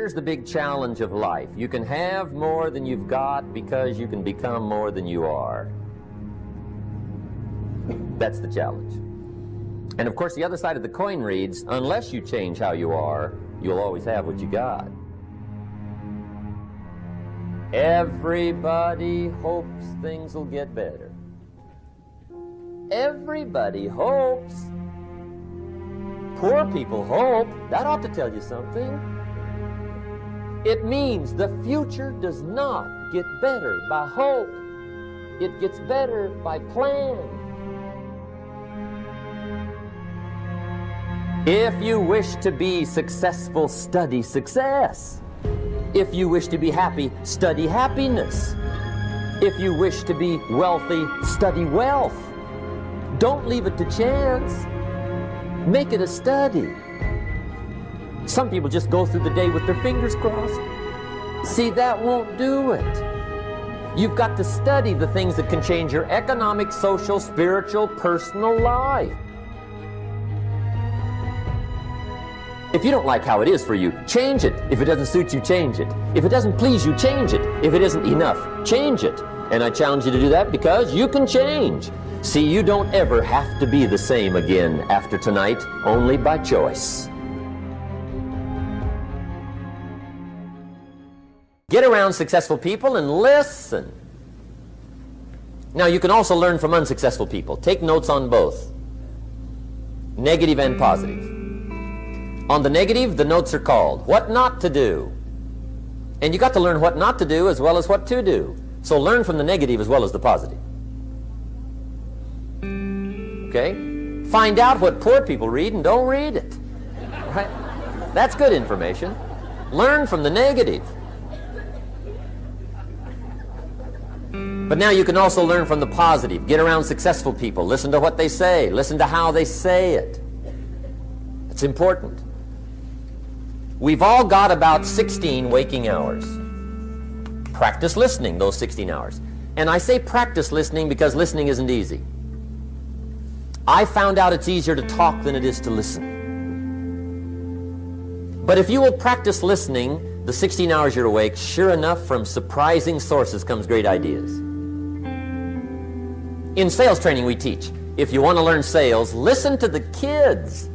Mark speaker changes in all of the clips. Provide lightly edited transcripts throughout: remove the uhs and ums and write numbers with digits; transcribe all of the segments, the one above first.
Speaker 1: Here's the big challenge of life. You can have more than you've got because you can become more than you are. That's the challenge. And of course, the other side of the coin reads, unless you change how you are, you'll always have what you got. Everybody hopes things will get better. Everybody hopes. Poor people hope. That ought to tell you something. It means the future does not get better by hope. It gets better by plan. If you wish to be successful, study success. If you wish to be happy, study happiness. If you wish to be wealthy, study wealth. Don't leave it to chance. Make it a study. Some people just go through the day with their fingers crossed. See, that won't do it. You've got to study the things that can change your economic, social, spiritual, personal life. If you don't like how it is for you, change it. If it doesn't suit you, change it. If it doesn't please you, change it. If it isn't enough, change it. And I challenge you to do that because you can change. See, you don't ever have to be the same again after tonight, only by choice. Get around successful people and listen. Now, you can also learn from unsuccessful people. Take notes on both, negative and positive. On the negative, the notes are called What Not to Do. And you got to learn what not to do as well as what to do. So learn from the negative as well as the positive. Okay? Find out what poor people read and don't read it. Right? That's good information. Learn from the negative. But now you can also learn from the positive. Get around successful people. Listen to what they say. Listen to how they say it. It's important. We've all got about 16 waking hours. Practice listening those 16 hours. And I say practice listening because listening isn't easy. I found out it's easier to talk than it is to listen. But if you will practice listening the 16 hours you're awake, sure enough, from surprising sources comes great ideas. In sales training we teach, if you want to learn sales, listen to the kids.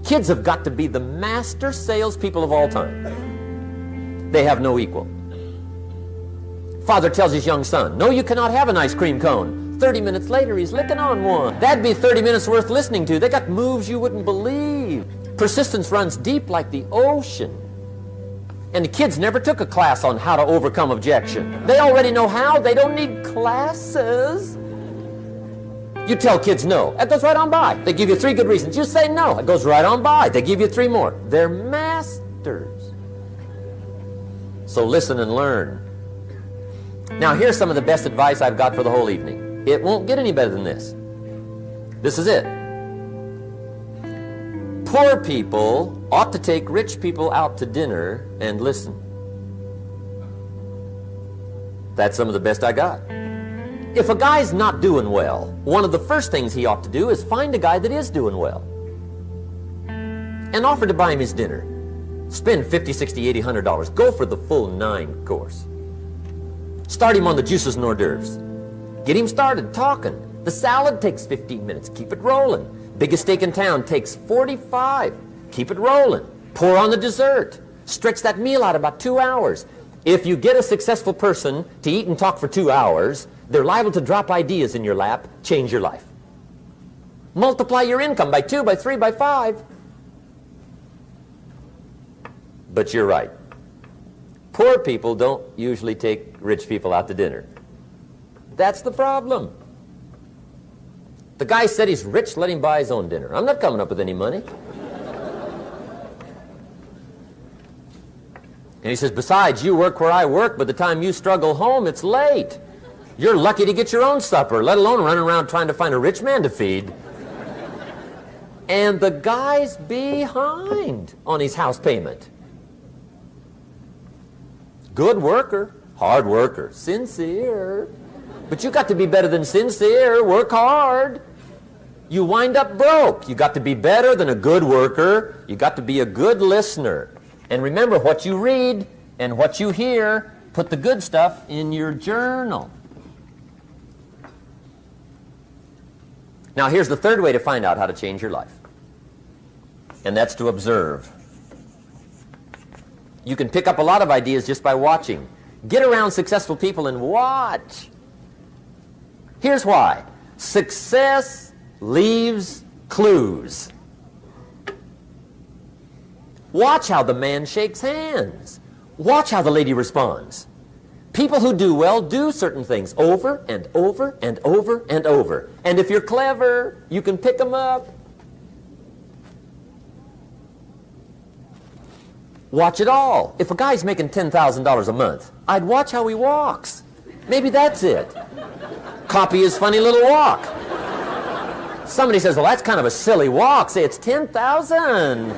Speaker 1: Kids have got to be the master salespeople of all time. They have no equal. Father tells his young son, no, you cannot have an ice cream cone. 30 minutes later, he's licking on one. That'd be 30 minutes worth listening to. They got moves you wouldn't believe. Persistence runs deep like the ocean. And the kids never took a class on how to overcome objection. They already know how. They don't need classes. You tell kids no. That goes right on by. They give you 3 good reasons. You say no. It goes right on by. They give you 3 more. They're masters. So listen and learn. Now here's some of the best advice I've got for the whole evening. It won't get any better than this. This is it. Poor people ought to take rich people out to dinner and listen. That's some of the best I got. If a guy's not doing well, one of the first things he ought to do is find a guy that is doing well and offer to buy him his dinner. Spend $50, $60, $80, $100. Go for the full 9 course. Start him on the juices and hors d'oeuvres. Get him started talking. The salad takes 15 minutes. Keep it rolling. Biggest steak in town takes 45. Keep it rolling. Pour on the dessert. Stretch that meal out about 2 hours. If you get a successful person to eat and talk for 2 hours, they're liable to drop ideas in your lap, change your life. Multiply your income by 2, by 3, by 5. But you're right. Poor people don't usually take rich people out to dinner. That's the problem. The guy said he's rich, let him buy his own dinner. I'm not coming up with any money. And he says, besides, you work where I work. By the time you struggle home, it's late. You're lucky to get your own supper, let alone running around trying to find a rich man to feed. And the guy's behind on his house payment. Good worker, hard worker, sincere. But you got to be better than sincere. Work hard. You wind up broke. You got to be better than a good worker. You got to be a good listener. And remember, what you read and what you hear, put the good stuff in your journal. Now, here's the third way to find out how to change your life, and that's to observe. You can pick up a lot of ideas just by watching. Get around successful people and watch. Here's why. Success leaves clues. Watch how the man shakes hands. Watch how the lady responds. People who do well do certain things over and over and over and over. And if you're clever, you can pick them up. Watch it all. If a guy's making $10,000 a month, I'd watch how he walks. Maybe that's it. Copy his funny little walk. Somebody says, well, that's kind of a silly walk. Say, it's 10,000.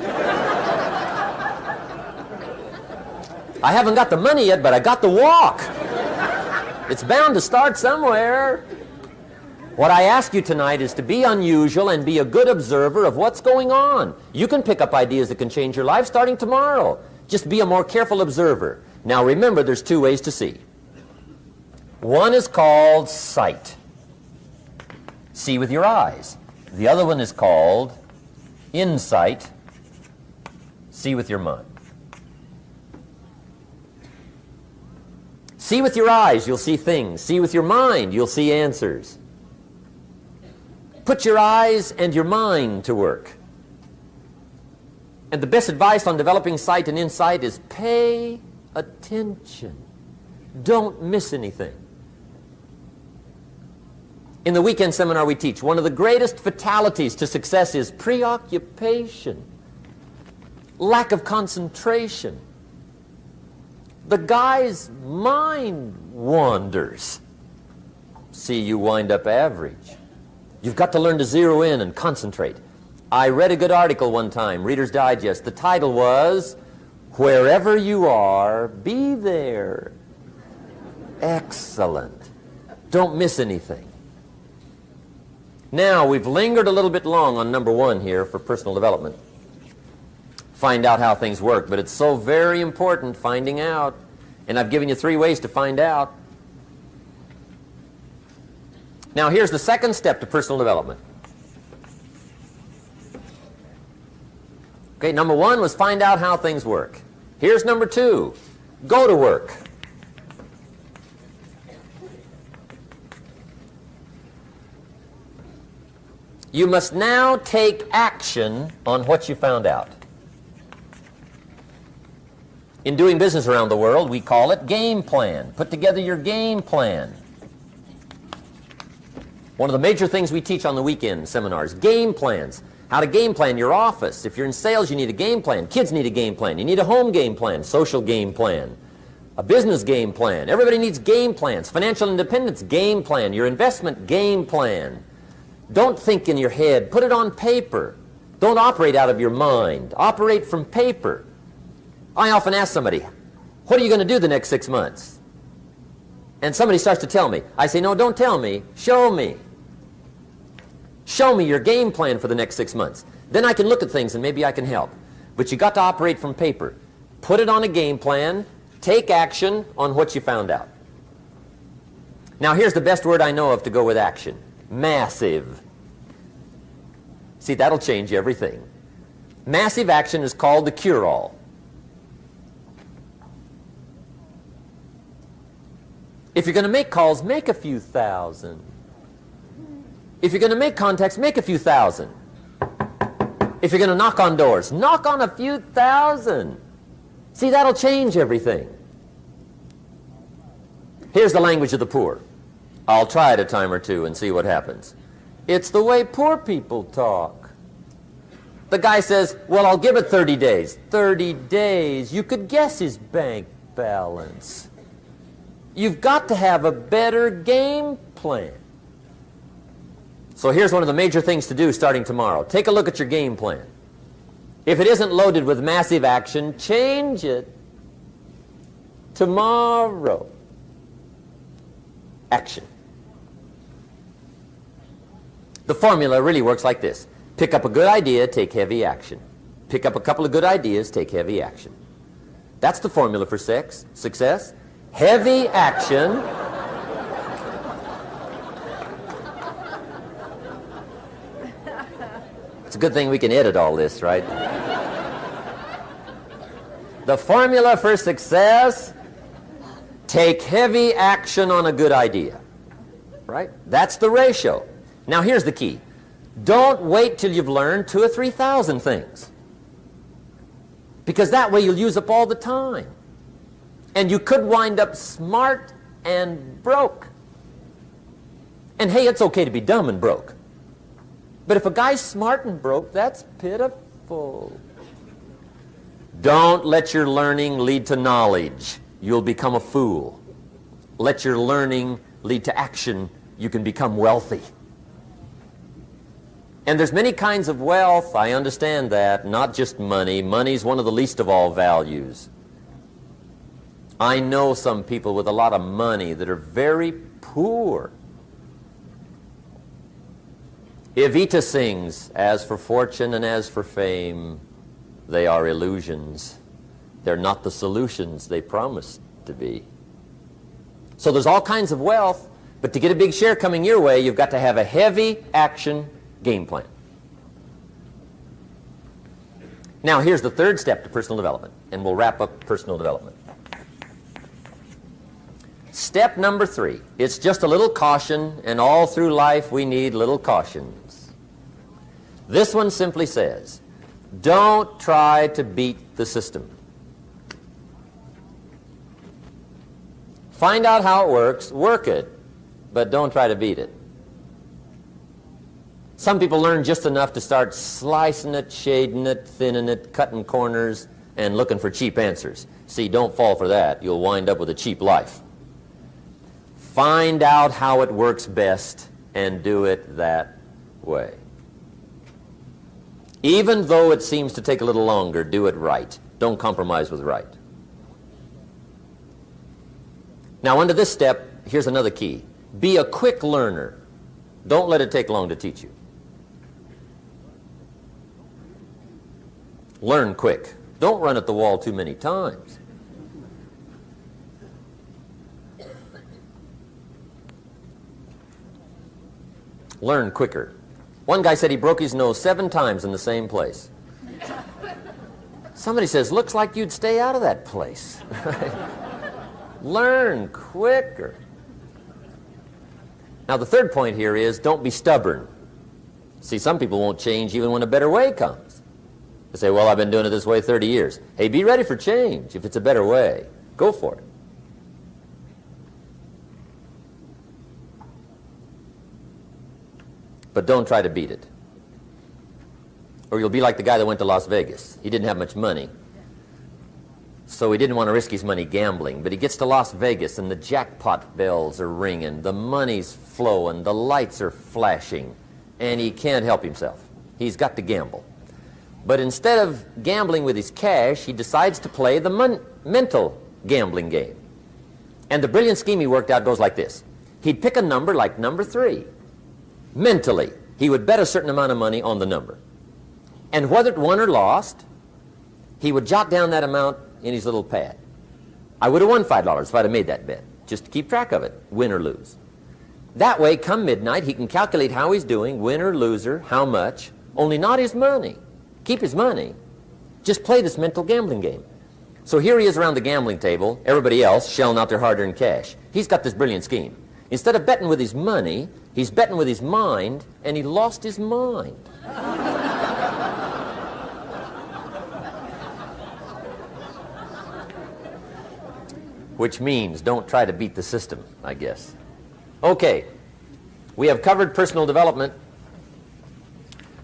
Speaker 1: I haven't got the money yet, but I got the walk. It's bound to start somewhere. What I ask you tonight is to be unusual and be a good observer of what's going on. You can pick up ideas that can change your life starting tomorrow. Just be a more careful observer. Now remember, there's two ways to see. One is called sight. See with your eyes. The other one is called insight. See with your mind. See with your eyes, you'll see things. See with your mind, you'll see answers. Put your eyes and your mind to work. And the best advice on developing sight and insight is pay attention. Don't miss anything. In the weekend seminar we teach, one of the greatest fatalities to success is preoccupation, lack of concentration. The guy's mind wanders. See, you wind up average. You've got to learn to zero in and concentrate. I read a good article one time, Reader's Digest. The title was, Wherever You Are, Be There. Excellent. Don't miss anything. Now, we've lingered a little bit long on number one here for personal development. Find out how things work, but it's so very important finding out. And I've given you 3 ways to find out. Now, here's the second step to personal development. Okay, number 1 was find out how things work. Here's number 2, go to work. You must now take action on what you found out. In doing business around the world, we call it game plan. Put together your game plan. One of the major things we teach on the weekend seminars, game plans. How to game plan your office. If you're in sales, you need a game plan. Kids need a game plan. You need a home game plan, social game plan, a business game plan. Everybody needs game plans. Financial independence, game plan. Your investment, game plan. Don't think in your head. Put it on paper. Don't operate out of your mind. Operate from paper. I often ask somebody, what are you going to do the next 6 months? And somebody starts to tell me. I say, no, don't tell me. Show me. Show me your game plan for the next 6 months. Then I can look at things and maybe I can help. But you got to operate from paper. Put it on a game plan. Take action on what you found out. Now here's the best word I know of to go with action. Massive. See, that'll change everything. Massive action is called the cure-all. If you're going to make calls, make a few thousand. If you're going to make contacts, make a few thousand. If you're going to knock on doors, knock on a few thousand. See, that'll change everything. Here's the language of the poor. I'll try it a time or two and see what happens. It's the way poor people talk. The guy says, well, I'll give it 30 days. 30 days. You could guess his bank balance. You've got to have a better game plan. So here's one of the major things to do starting tomorrow. Take a look at your game plan. If it isn't loaded with massive action, change it tomorrow. Action. The formula really works like this. Pick up a good idea, take heavy action. Pick up a couple of good ideas, take heavy action. That's the formula for success. Heavy action. It's a good thing we can edit all this, right? The formula for success: take heavy action on a good idea. Right? That's the ratio. Now here's the key. Don't wait till you've learned 2,000 or 3,000 things. Because that way you'll use up all the time. And you could wind up smart and broke. And hey, it's okay to be dumb and broke. But if a guy's smart and broke, that's pitiful. Don't let your learning lead to knowledge. You'll become a fool. Let your learning lead to action. You can become wealthy. And there's many kinds of wealth. I understand that. Not just money. Money's one of the least of all values. I know some people with a lot of money that are very poor. Evita sings, "As for fortune and as for fame, they are illusions. They're not the solutions they promised to be." So there's all kinds of wealth, but to get a big share coming your way, you've got to have a heavy action game plan. Now here's the third step to personal development, and we'll wrap up personal development. Step number 3. It's just a little caution, and all through life we need little cautions. This one simply says, don't try to beat the system. Find out how it works, work it, but don't try to beat it. Some people learn just enough to start slicing it, shading it, thinning it, cutting corners, and looking for cheap answers. See, don't fall for that. You'll wind up with a cheap life. Find out how it works best and do it that way. Even though it seems to take a little longer, do it right. Don't compromise with right. Now, under this step, here's another key. Be a quick learner. Don't let it take long to teach you. Learn quick. Don't run at the wall too many times. Learn quicker. One guy said he broke his nose 7 times in the same place. Somebody says, looks like you'd stay out of that place. Learn quicker. Now the third point here is don't be stubborn. See, some people won't change even when a better way comes. They say, well, I've been doing it this way 30 years. Hey, be ready for change. If it's a better way, go for it. But don't try to beat it. Or you'll be like the guy that went to Las Vegas. He didn't have much money, so he didn't want to risk his money gambling. But he gets to Las Vegas and the jackpot bells are ringing, the money's flowing, the lights are flashing, and he can't help himself. He's got to gamble. But instead of gambling with his cash, he decides to play the mental gambling game. And the brilliant scheme he worked out goes like this. He'd pick a number like number 3. Mentally, he would bet a certain amount of money on the number. And whether it won or lost, he would jot down that amount in his little pad. I would have won $5 if I'd have made that bet, just to keep track of it, win or lose. That way, come midnight, he can calculate how he's doing, win or loser, how much, only not his money. Keep his money. Just play this mental gambling game. So here he is around the gambling table, everybody else shelling out their hard-earned cash. He's got this brilliant scheme. Instead of betting with his money, he's betting with his mind, and he lost his mind. Which means don't try to beat the system, I guess. Okay, we have covered personal development.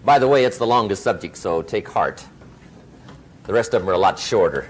Speaker 1: By the way, it's the longest subject, so take heart. The rest of them are a lot shorter.